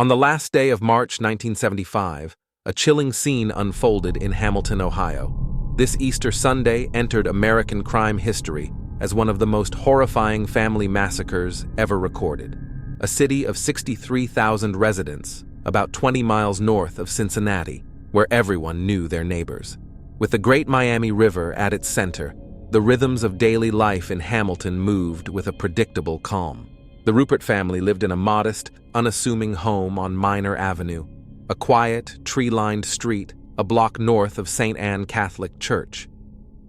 On the last day of March 1975, a chilling scene unfolded in Hamilton, Ohio. This Easter Sunday entered American crime history as one of the most horrifying family massacres ever recorded. A city of 63,000 residents, about 20 miles north of Cincinnati, where everyone knew their neighbors. With the Great Miami River at its center, the rhythms of daily life in Hamilton moved with a predictable calm. The Rupert family lived in a modest, unassuming home on Minor Avenue, a quiet, tree-lined street a block north of St. Anne Catholic Church.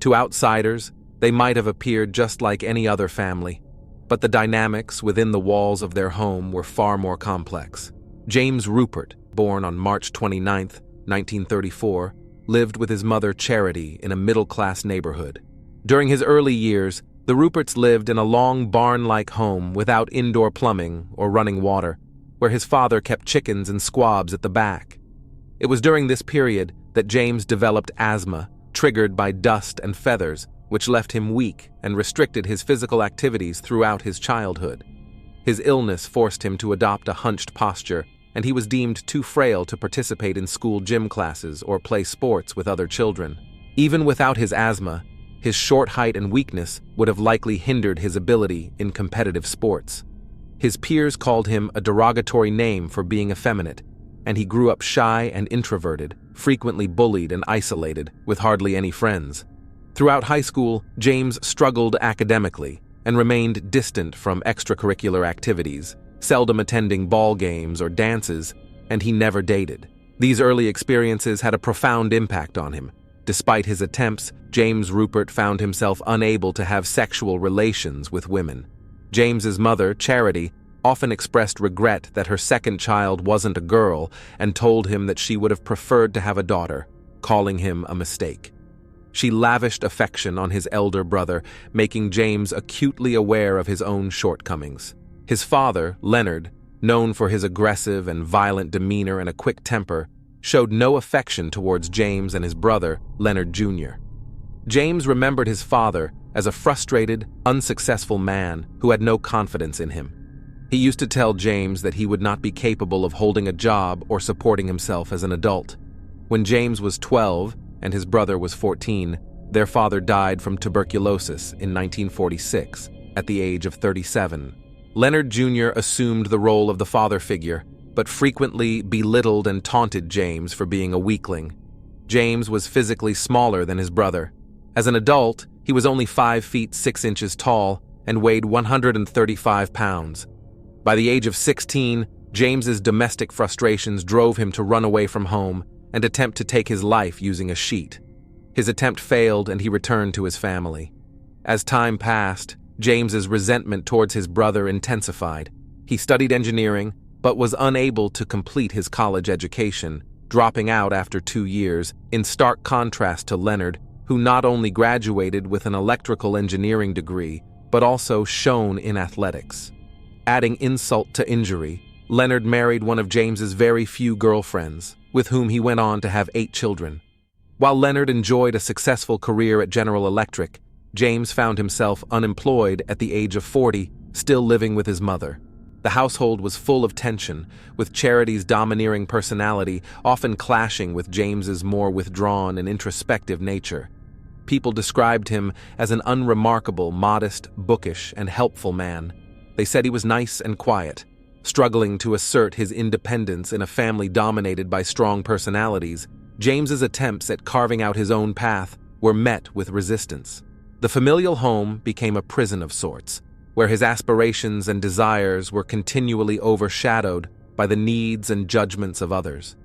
To outsiders, they might have appeared just like any other family, but the dynamics within the walls of their home were far more complex. James Rupert, born on March 29, 1934, lived with his mother Charity in a middle-class neighborhood. During his early years, the Ruperts lived in a long barn-like home without indoor plumbing or running water, where his father kept chickens and squabs at the back. It was during this period that James developed asthma, triggered by dust and feathers, which left him weak and restricted his physical activities throughout his childhood. His illness forced him to adopt a hunched posture, and he was deemed too frail to participate in school gym classes or play sports with other children. Even without his asthma, his short height and weakness would have likely hindered his ability in competitive sports. His peers called him a derogatory name for being effeminate, and he grew up shy and introverted, frequently bullied and isolated, with hardly any friends. Throughout high school, James struggled academically and remained distant from extracurricular activities, seldom attending ball games or dances, and he never dated. These early experiences had a profound impact on him. Despite his attempts, James Rupert found himself unable to have sexual relations with women. James's mother, Charity, often expressed regret that her second child wasn't a girl and told him that she would have preferred to have a daughter, calling him a mistake. She lavished affection on his elder brother, making James acutely aware of his own shortcomings. His father, Leonard, known for his aggressive and violent demeanor and a quick temper, showed no affection towards James and his brother, Leonard Jr. James remembered his father as a frustrated, unsuccessful man who had no confidence in him. He used to tell James that he would not be capable of holding a job or supporting himself as an adult. When James was 12 and his brother was 14, their father died from tuberculosis in 1946 at the age of 37. Leonard Jr. assumed the role of the father figure, but frequently belittled and taunted James for being a weakling. James was physically smaller than his brother. As an adult, he was only 5 feet 6 inches tall and weighed 135 pounds. By the age of 16, James's domestic frustrations drove him to run away from home and attempt to take his life using a sheet. His attempt failed and he returned to his family. As time passed, James's resentment towards his brother intensified. He studied engineering, but was unable to complete his college education, dropping out after 2 years, in stark contrast to Leonard, who not only graduated with an electrical engineering degree, but also shone in athletics. Adding insult to injury, Leonard married one of James's very few girlfriends, with whom he went on to have 8 children. While Leonard enjoyed a successful career at General Electric, James found himself unemployed at the age of 40, still living with his mother. The household was full of tension, with Charity's domineering personality often clashing with James's more withdrawn and introspective nature. People described him as an unremarkable, modest, bookish, and helpful man. They said he was nice and quiet, struggling to assert his independence in a family dominated by strong personalities. James's attempts at carving out his own path were met with resistance. The familial home became a prison of sorts, where his aspirations and desires were continually overshadowed by the needs and judgments of others.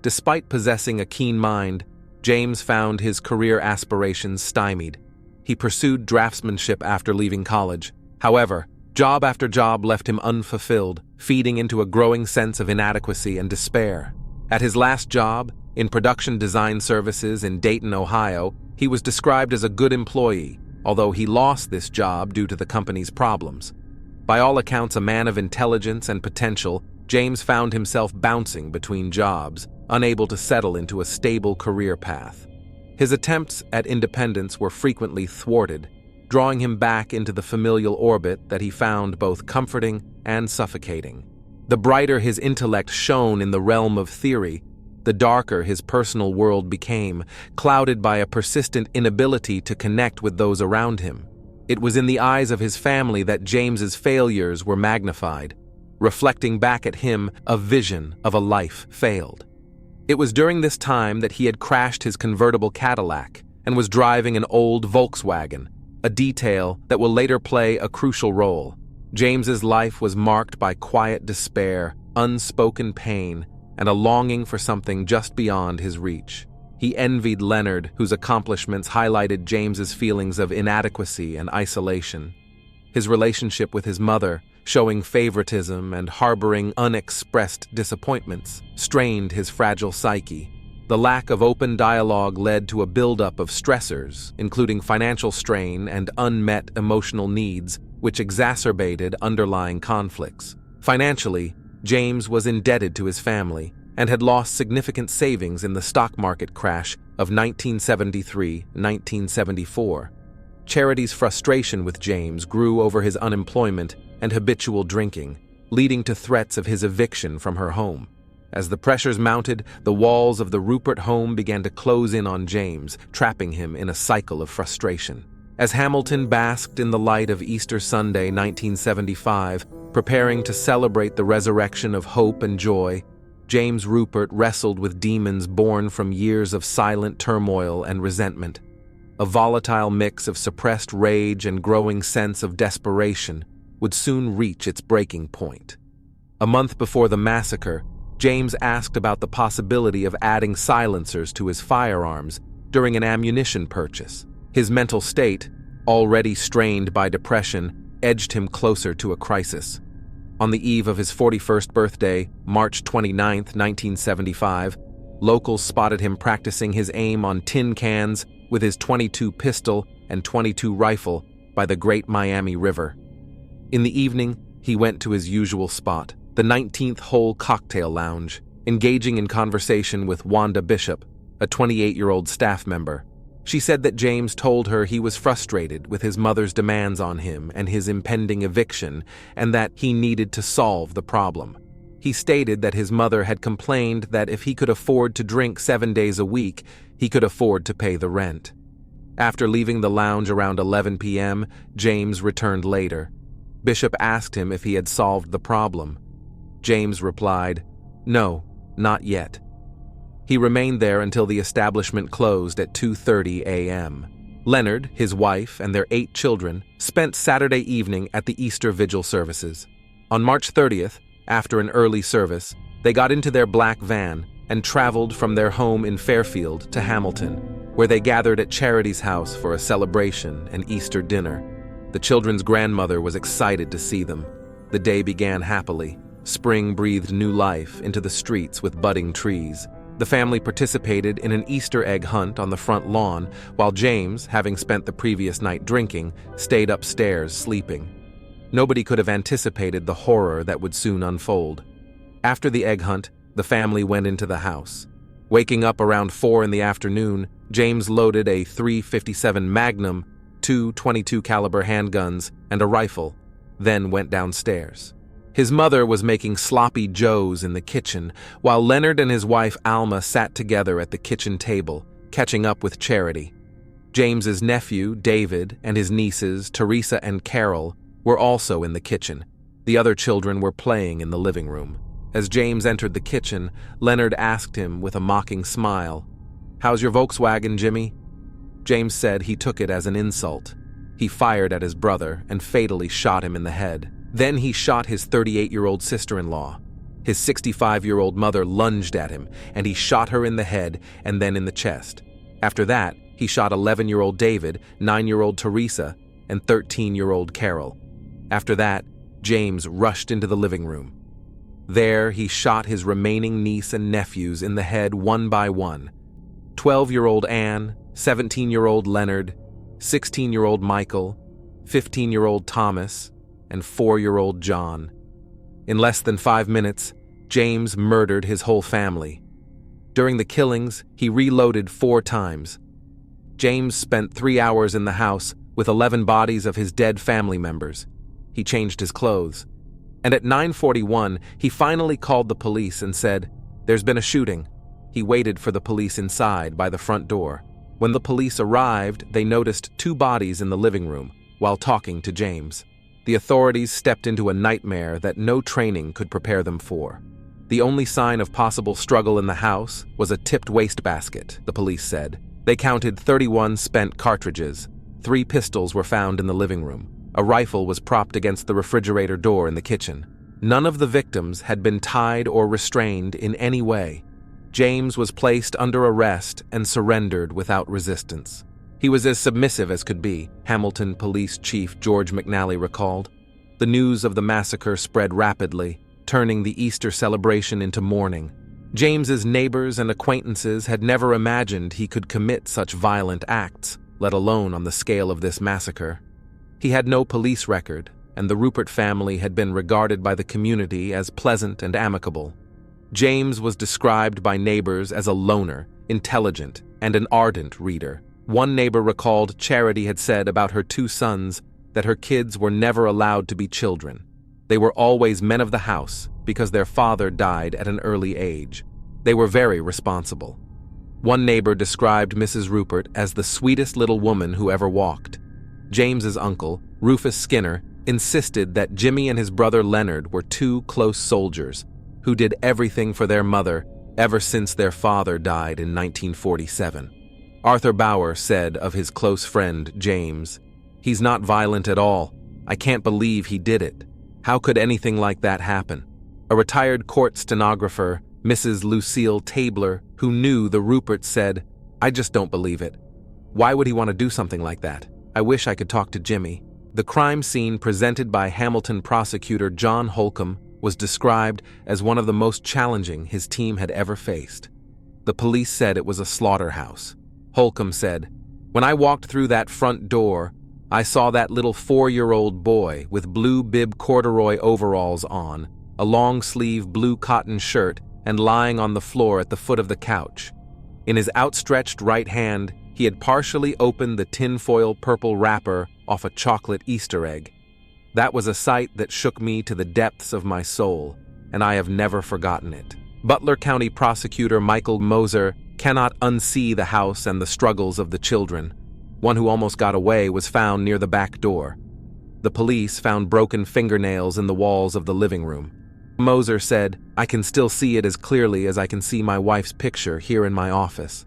Despite possessing a keen mind, James found his career aspirations stymied. He pursued draftsmanship after leaving college. However, job after job left him unfulfilled, feeding into a growing sense of inadequacy and despair. At his last job, in production design services in Dayton, Ohio, he was described as a good employee, although he lost this job due to the company's problems. By all accounts a man of intelligence and potential, James found himself bouncing between jobs, unable to settle into a stable career path. His attempts at independence were frequently thwarted, drawing him back into the familial orbit that he found both comforting and suffocating. The brighter his intellect shone in the realm of theory, the darker his personal world became, clouded by a persistent inability to connect with those around him. It was in the eyes of his family that James's failures were magnified, reflecting back at him a vision of a life failed. It was during this time that he had crashed his convertible Cadillac and was driving an old Volkswagen, a detail that will later play a crucial role. James's life was marked by quiet despair, unspoken pain, and a longing for something just beyond his reach. He envied Leonard, whose accomplishments highlighted James's feelings of inadequacy and isolation. His relationship with his mother, showing favoritism and harboring unexpressed disappointments, strained his fragile psyche. The lack of open dialogue led to a buildup of stressors, including financial strain and unmet emotional needs, which exacerbated underlying conflicts. Financially, James was indebted to his family and had lost significant savings in the stock market crash of 1973-1974. Charity's frustration with James grew over his unemployment and habitual drinking, leading to threats of his eviction from her home. As the pressures mounted, the walls of the Rupert home began to close in on James, trapping him in a cycle of frustration. As Hamilton basked in the light of Easter Sunday 1975, preparing to celebrate the resurrection of hope and joy, James Rupert wrestled with demons born from years of silent turmoil and resentment. A volatile mix of suppressed rage and growing sense of desperation would soon reach its breaking point. A month before the massacre, James asked about the possibility of adding silencers to his firearms during an ammunition purchase. His mental state, already strained by depression, edged him closer to a crisis. On the eve of his 41st birthday, March 29, 1975, locals spotted him practicing his aim on tin cans with his .22 pistol and .22 rifle by the Great Miami River. In the evening, he went to his usual spot, the 19th Hole Cocktail Lounge, engaging in conversation with Wanda Bishop, a 28-year-old staff member. She said that James told her he was frustrated with his mother's demands on him and his impending eviction, and that he needed to solve the problem. He stated that his mother had complained that if he could afford to drink 7 days a week, he could afford to pay the rent. After leaving the lounge around 11 p.m., James returned later. Bishop asked him if he had solved the problem. James replied, "No, not yet." He remained there until the establishment closed at 2:30 a.m. Leonard, his wife, and their 8 children spent Saturday evening at the Easter Vigil services. On March 30th, after an early service, they got into their black van and traveled from their home in Fairfield to Hamilton, where they gathered at Charity's house for a celebration and Easter dinner. The children's grandmother was excited to see them. The day began happily. Spring breathed new life into the streets with budding trees. The family participated in an Easter egg hunt on the front lawn, while James, having spent the previous night drinking, stayed upstairs sleeping. Nobody could have anticipated the horror that would soon unfold. After the egg hunt, the family went into the house. Waking up around 4 in the afternoon, James loaded a .357 Magnum, 2 .22 caliber handguns, and a rifle, then went downstairs. His mother was making sloppy joes in the kitchen, while Leonard and his wife Alma sat together at the kitchen table, catching up with Charity. James's nephew, David, and his nieces, Teresa and Carol, were also in the kitchen. The other children were playing in the living room. As James entered the kitchen, Leonard asked him with a mocking smile, "How's your Volkswagen, Jimmy?" James said he took it as an insult. He fired at his brother and fatally shot him in the head. Then he shot his 38-year-old sister-in-law. His 65-year-old mother lunged at him, and he shot her in the head and then in the chest. After that, he shot 11-year-old David, 9-year-old Teresa, and 13-year-old Carol. After that, James rushed into the living room. There, he shot his remaining niece and nephews in the head one by one. 12-year-old Anne, 17-year-old Leonard, 16-year-old Michael, 15-year-old Thomas, and 4-year-old John. In less than 5 minutes, James murdered his whole family. During the killings, he reloaded 4 times. James spent 3 hours in the house with 11 bodies of his dead family members. He changed his clothes. And at 9:41, he finally called the police and said, "There's been a shooting." He waited for the police inside by the front door. When the police arrived, they noticed 2 bodies in the living room while talking to James. The authorities stepped into a nightmare that no training could prepare them for. The only sign of possible struggle in the house was a tipped wastebasket, the police said. They counted 31 spent cartridges. 3 pistols were found in the living room. A rifle was propped against the refrigerator door in the kitchen. None of the victims had been tied or restrained in any way. James was placed under arrest and surrendered without resistance. He was as submissive as could be, Hamilton Police Chief George McNally recalled. The news of the massacre spread rapidly, turning the Easter celebration into mourning. James's neighbors and acquaintances had never imagined he could commit such violent acts, let alone on the scale of this massacre. He had no police record, and the Rupert family had been regarded by the community as pleasant and amicable. James was described by neighbors as a loner, intelligent, and an ardent reader. One neighbor recalled Charity had said about her 2 sons that her kids were never allowed to be children. They were always men of the house because their father died at an early age. They were very responsible. One neighbor described Mrs. Rupert as the sweetest little woman who ever walked. James's uncle, Rufus Skinner, insisted that Jimmy and his brother Leonard were 2 close soldiers who did everything for their mother ever since their father died in 1947. Arthur Bauer said of his close friend, James, "He's not violent at all. I can't believe he did it. How could anything like that happen?" A retired court stenographer, Mrs. Lucille Tabler, who knew the Ruperts, said, "I just don't believe it. Why would he want to do something like that? I wish I could talk to Jimmy." The crime scene presented by Hamilton prosecutor John Holcomb was described as one of the most challenging his team had ever faced. The police said it was a slaughterhouse. Holcomb said, "When I walked through that front door, I saw that little 4-year-old boy with blue bib corduroy overalls on, a long-sleeve blue cotton shirt, and lying on the floor at the foot of the couch. In his outstretched right hand, he had partially opened the tinfoil purple wrapper off a chocolate Easter egg. That was a sight that shook me to the depths of my soul, and I have never forgotten it." Butler County Prosecutor Michael Moser cannot unsee the house and the struggles of the children. One who almost got away was found near the back door. The police found broken fingernails in the walls of the living room. Moser said, "I can still see it as clearly as I can see my wife's picture here in my office."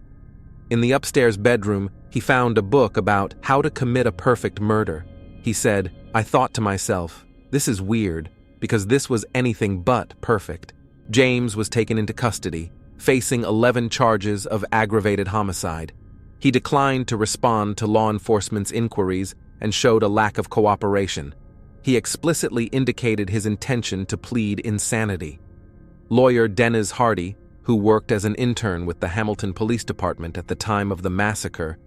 In the upstairs bedroom, he found a book about how to commit a perfect murder. He said, "I thought to myself, this is weird, because this was anything but perfect." James was taken into custody, facing 11 charges of aggravated homicide. He declined to respond to law enforcement's inquiries and showed a lack of cooperation. He explicitly indicated his intention to plead insanity. Lawyer Dennis Hardy, who worked as an intern with the Hamilton Police Department at the time of the massacre,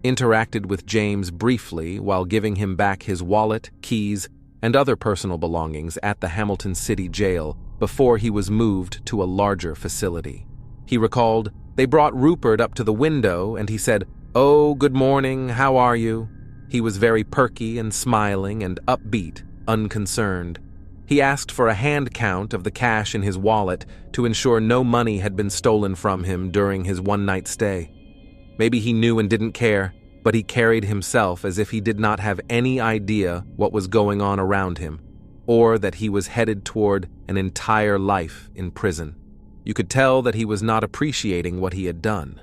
interacted with James briefly while giving him back his wallet, keys, and other personal belongings at the Hamilton City Jail before he was moved to a larger facility. He recalled, "They brought Rupert up to the window and he said, 'Oh, good morning, how are you?' He was very perky and smiling and upbeat, unconcerned. He asked for a hand count of the cash in his wallet to ensure no money had been stolen from him during his one-night stay. Maybe he knew and didn't care, but he carried himself as if he did not have any idea what was going on around him, or that he was headed toward an entire life in prison. You could tell that he was not appreciating what he had done."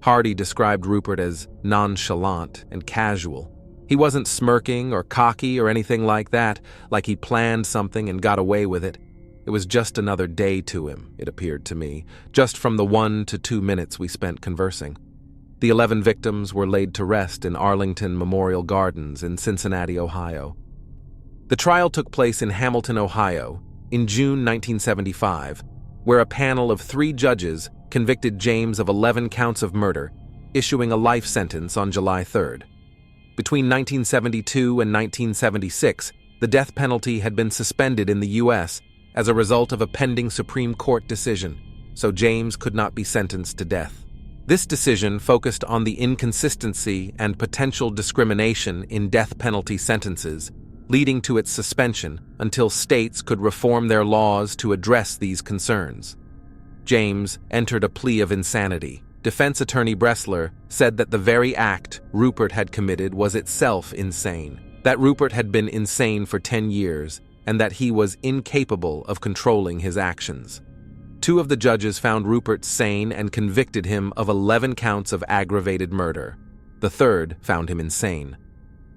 Hardy described Rupert as nonchalant and casual. He wasn't smirking or cocky or anything like that, like he planned something and got away with it. It was just another day to him, it appeared to me, just from the 1 to 2 minutes we spent conversing. The 11 victims were laid to rest in Arlington Memorial Gardens in Cincinnati, Ohio. The trial took place in Hamilton, Ohio, in June 1975, where a panel of 3 judges convicted James of 11 counts of murder, issuing a life sentence on July 3rd. Between 1972 and 1976, the death penalty had been suspended in the U.S. as a result of a pending Supreme Court decision, so James could not be sentenced to death. This decision focused on the inconsistency and potential discrimination in death penalty sentences leading to its suspension until states could reform their laws to address these concerns. James entered a plea of insanity. Defense attorney Bressler said that the very act Rupert had committed was itself insane, that Rupert had been insane for 10 years, and that he was incapable of controlling his actions. 2 of the judges found Rupert sane and convicted him of 11 counts of aggravated murder. The 3rd found him insane.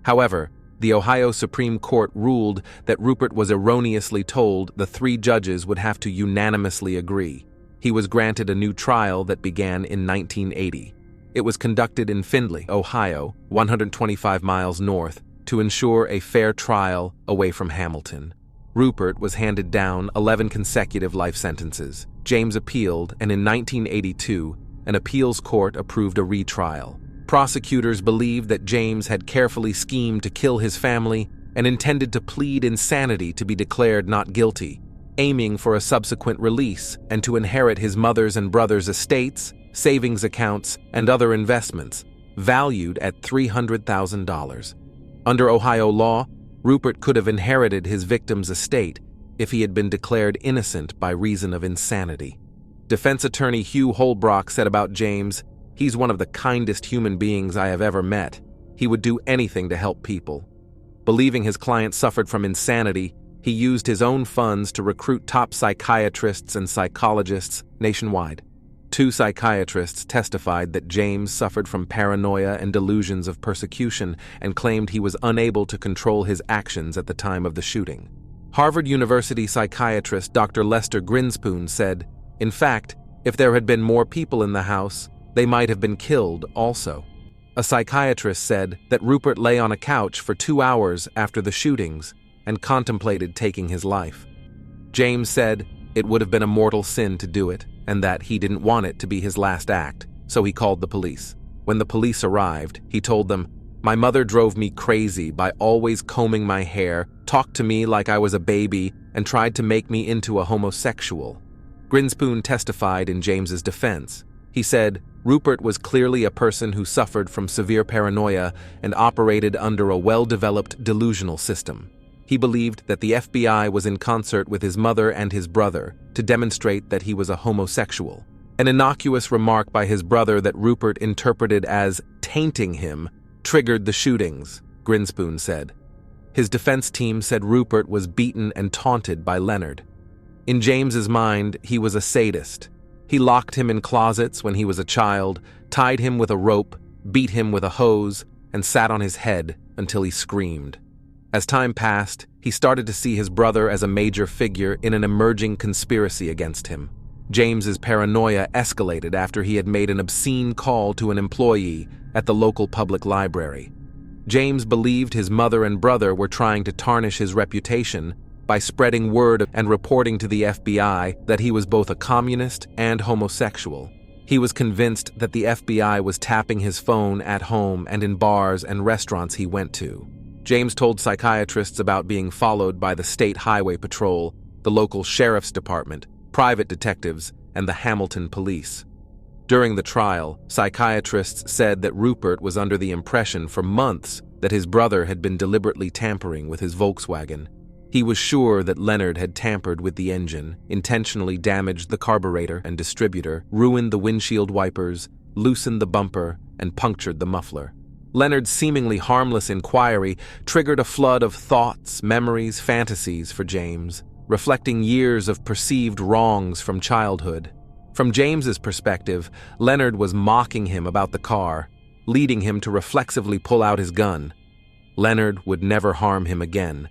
However, the Ohio Supreme Court ruled that Rupert was erroneously told the 3 judges would have to unanimously agree. He was granted a new trial that began in 1980. It was conducted in Findlay, Ohio, 125 miles north, to ensure a fair trial away from Hamilton. Rupert was handed down 11 consecutive life sentences. James appealed, and in 1982, an appeals court approved a retrial. Prosecutors believed that James had carefully schemed to kill his family and intended to plead insanity to be declared not guilty, aiming for a subsequent release and to inherit his mother's and brother's estates, savings accounts, and other investments, valued at $300,000. Under Ohio law, Rupert could have inherited his victim's estate if he had been declared innocent by reason of insanity. Defense attorney Hugh Holbrook said about James, "He's one of the kindest human beings I have ever met. He would do anything to help people." Believing his client suffered from insanity, he used his own funds to recruit top psychiatrists and psychologists nationwide. 2 psychiatrists testified that James suffered from paranoia and delusions of persecution and claimed he was unable to control his actions at the time of the shooting. Harvard University psychiatrist Dr. Lester Grinspoon said, "In fact, if there had been more people in the house, they might have been killed also." A psychiatrist said that Rupert lay on a couch for 2 hours after the shootings and contemplated taking his life. James said it would have been a mortal sin to do it, and that he didn't want it to be his last act, so he called the police. When the police arrived, he told them, "My mother drove me crazy by always combing my hair, talked to me like I was a baby, and tried to make me into a homosexual." Grinspoon testified in James's defense. He said, "Rupert was clearly a person who suffered from severe paranoia and operated under a well-developed delusional system. He believed that the FBI was in concert with his mother and his brother to demonstrate that he was a homosexual. An innocuous remark by his brother that Rupert interpreted as tainting him triggered the shootings," Grinspoon said. His defense team said Rupert was beaten and taunted by Leonard. In James's mind, he was a sadist. He locked him in closets when he was a child, tied him with a rope, beat him with a hose, and sat on his head until he screamed. As time passed, he started to see his brother as a major figure in an emerging conspiracy against him. James's paranoia escalated after he had made an obscene call to an employee at the local public library. James believed his mother and brother were trying to tarnish his reputation by spreading word and reporting to the FBI that he was both a communist and homosexual. He was convinced that the FBI was tapping his phone at home and in bars and restaurants he went to. James told psychiatrists about being followed by the State Highway Patrol, the local sheriff's department, private detectives, and the Hamilton police. During the trial, psychiatrists said that Rupert was under the impression for months that his brother had been deliberately tampering with his Volkswagen. He was sure that Leonard had tampered with the engine, intentionally damaged the carburetor and distributor, ruined the windshield wipers, loosened the bumper, and punctured the muffler. Leonard's seemingly harmless inquiry triggered a flood of thoughts, memories, fantasies for James, reflecting years of perceived wrongs from childhood. From James's perspective, Leonard was mocking him about the car, leading him to reflexively pull out his gun. Leonard would never harm him again.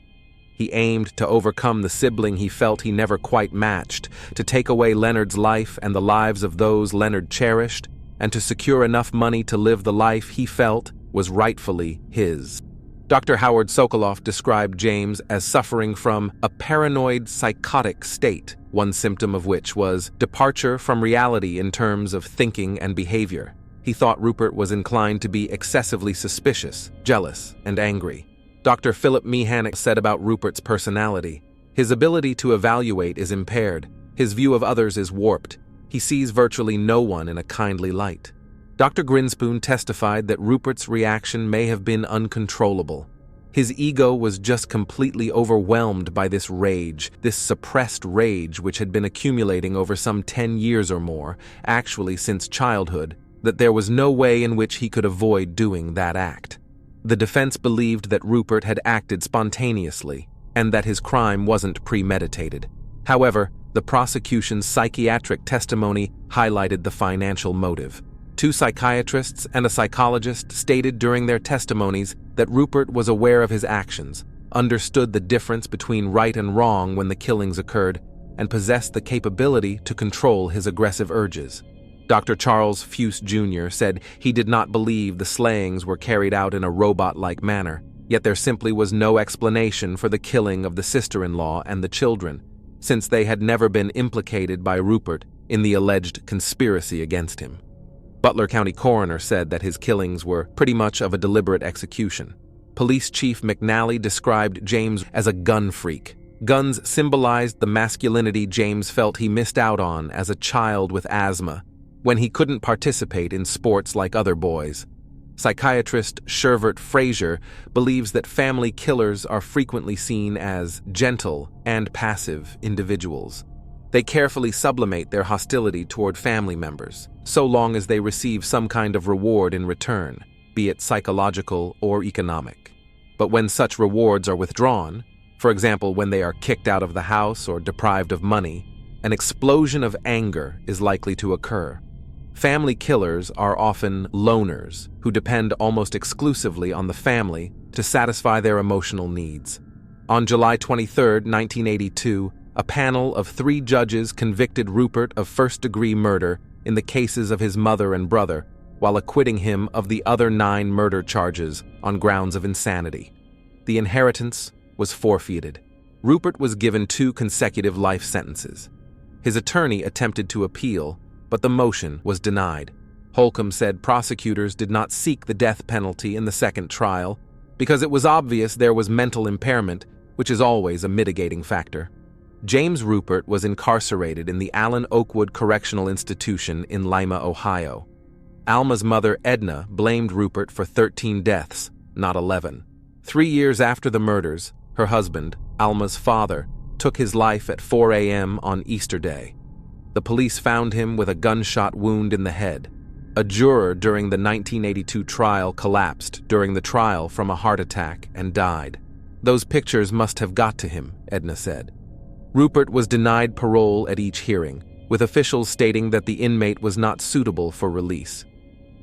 He aimed to overcome the sibling he felt he never quite matched, to take away Leonard's life and the lives of those Leonard cherished, and to secure enough money to live the life he felt was rightfully his. Dr. Howard Sokoloff described James as suffering from a paranoid psychotic state, one symptom of which was departure from reality in terms of thinking and behavior. He thought Rupert was inclined to be excessively suspicious, jealous, and angry. Dr. Philip Meehan said about Rupert's personality, "His ability to evaluate is impaired. His view of others is warped. He sees virtually no one in a kindly light." Dr. Grinspoon testified that Rupert's reaction may have been uncontrollable. His ego was just completely overwhelmed by this rage, this suppressed rage which had been accumulating over some 10 years or more, actually since childhood, that there was no way in which he could avoid doing that act. The defense believed that Rupert had acted spontaneously, and that his crime wasn't premeditated. However, the prosecution's psychiatric testimony highlighted the financial motive. 2 psychiatrists and a psychologist stated during their testimonies that Rupert was aware of his actions, understood the difference between right and wrong when the killings occurred, and possessed the capability to control his aggressive urges. Dr. Charles Fuse Jr. said he did not believe the slayings were carried out in a robot-like manner, yet there simply was no explanation for the killing of the sister-in-law and the children, since they had never been implicated by Rupert in the alleged conspiracy against him. Butler County coroner said that his killings were pretty much of a deliberate execution. Police Chief McNally described James as a gun freak. Guns symbolized the masculinity James felt he missed out on as a child with asthma, when he couldn't participate in sports like other boys. Psychiatrist Shervert Frazier believes that family killers are frequently seen as gentle and passive individuals. They carefully sublimate their hostility toward family members, so long as they receive some kind of reward in return, be it psychological or economic. But when such rewards are withdrawn, for example when they are kicked out of the house or deprived of money, an explosion of anger is likely to occur. Family killers are often loners who depend almost exclusively on the family to satisfy their emotional needs. On July 23, 1982, a panel of 3 judges convicted Rupert of first-degree murder in the cases of his mother and brother, while acquitting him of the other 9 murder charges on grounds of insanity. The inheritance was forfeited. Rupert was given 2 consecutive life sentences. His attorney attempted to appeal, but the motion was denied. Holcomb said prosecutors did not seek the death penalty in the second trial because it was obvious there was mental impairment, which is always a mitigating factor. James Rupert was incarcerated in the Allen Oakwood Correctional Institution in Lima, Ohio. Alma's mother, Edna, blamed Rupert for 13 deaths, not 11. 3 years after the murders, her husband, Alma's father, took his life at 4 a.m. on Easter Day. The police found him with a gunshot wound in the head. A juror during the 1982 trial collapsed during the trial from a heart attack and died. Those pictures must have got to him, Edna said. Rupert was denied parole at each hearing, with officials stating that the inmate was not suitable for release.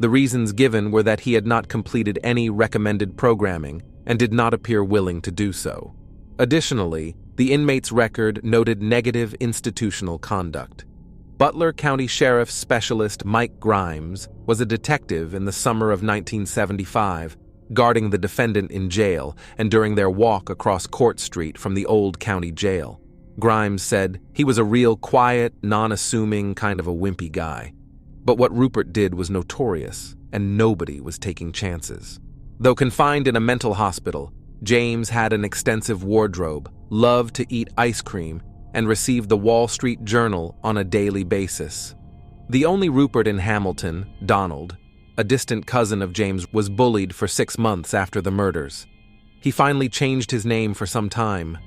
The reasons given were that he had not completed any recommended programming and did not appear willing to do so. Additionally, the inmate's record noted negative institutional conduct. Butler County Sheriff's Specialist Mike Grimes was a detective in the summer of 1975, guarding the defendant in jail and during their walk across Court Street from the old county jail. Grimes said he was a real quiet, non-assuming kind of a wimpy guy. But what Rupert did was notorious, and nobody was taking chances. Though confined in a mental hospital, James had an extensive wardrobe, loved to eat ice cream, and received the Wall Street Journal on a daily basis. The only Rupert in Hamilton, Donald, a distant cousin of James, was bullied for 6 months after the murders. He finally changed his name for some time.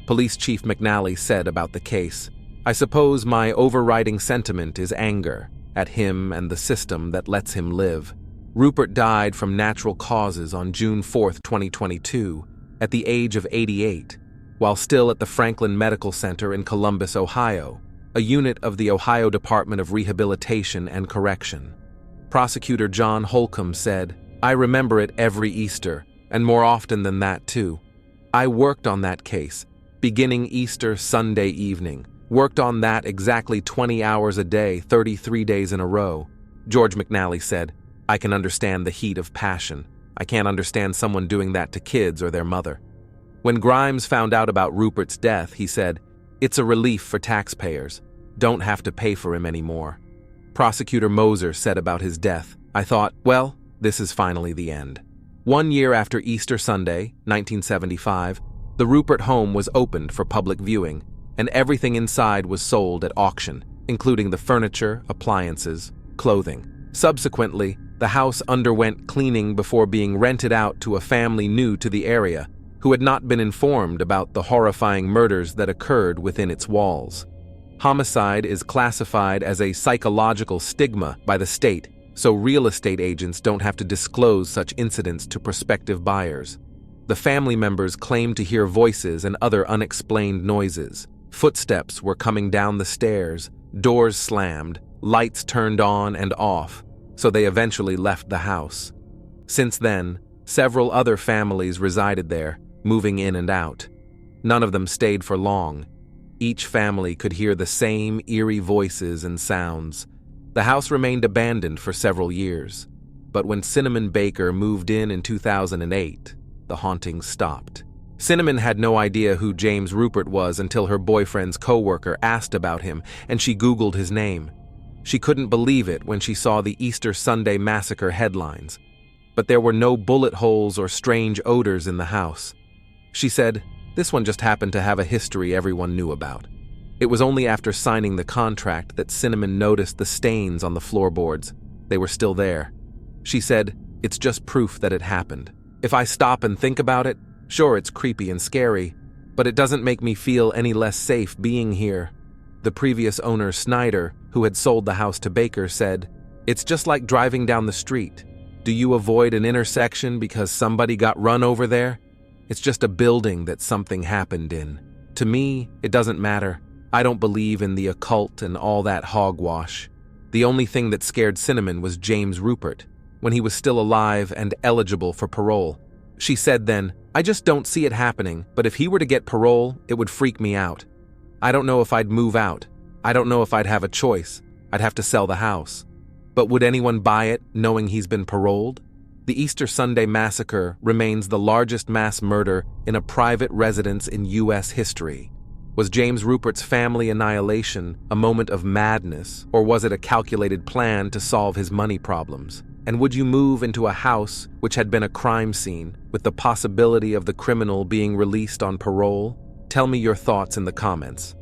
Police Chief McNally said about the case, "I suppose my overriding sentiment is anger at him and the system that lets him live." Rupert died from natural causes on June 4, 2022, at the age of 88, while still at the Franklin Medical Center in Columbus, Ohio, a unit of the Ohio Department of Rehabilitation and Correction. Prosecutor John Holcomb said, "I remember it every Easter, and more often than that too. I worked on that case, beginning Easter Sunday evening, worked on that exactly 20 hours a day, 33 days in a row." George McNally said, "I can understand the heat of passion. I can't understand someone doing that to kids or their mother." When Grimes found out about Rupert's death, he said, "It's a relief for taxpayers. Don't have to pay for him anymore." Prosecutor Moser said about his death, "I thought, well, this is finally the end." 1 year after Easter Sunday, 1975, the Rupert home was opened for public viewing, and everything inside was sold at auction, including the furniture, appliances, clothing. Subsequently, The house underwent cleaning before being rented out to a family new to the area, who had not been informed about the horrifying murders that occurred within its walls. Homicide is classified as a psychological stigma by the state, so real estate agents don't have to disclose such incidents to prospective buyers. The family members claimed to hear voices and other unexplained noises. Footsteps were coming down the stairs, doors slammed, lights turned on and off, so they eventually left the house. Since then, several other families resided there, moving in and out. None of them stayed for long. Each family could hear the same eerie voices and sounds. The house remained abandoned for several years, but when Cinnamon Baker moved in 2008, the hauntings stopped. Cinnamon had no idea who James Rupert was until her boyfriend's coworker asked about him, and she Googled his name. She couldn't believe it when she saw the Easter Sunday massacre headlines. But there were no bullet holes or strange odors in the house. She said, this one just happened to have a history everyone knew about. It was only after signing the contract that Cinnamon noticed the stains on the floorboards. They were still there. She said, it's just proof that it happened. If I stop and think about it, sure, it's creepy and scary, but it doesn't make me feel any less safe being here. The previous owner, Snyder, who had sold the house to Baker, said, it's just like driving down the street. Do you avoid an intersection because somebody got run over there? It's just a building that something happened in. To me, it doesn't matter. I don't believe in the occult and all that hogwash. The only thing that scared Cinnamon was James Rupert, when he was still alive and eligible for parole. She said then, I just don't see it happening, but if he were to get parole, it would freak me out. I don't know if I'd move out. I don't know if I'd have a choice. I'd have to sell the house. But would anyone buy it knowing he's been paroled? The Easter Sunday massacre remains the largest mass murder in a private residence in U.S. history. Was James Rupert's family annihilation a moment of madness, or was it a calculated plan to solve his money problems? And would you move into a house which had been a crime scene, with the possibility of the criminal being released on parole? Tell me your thoughts in the comments.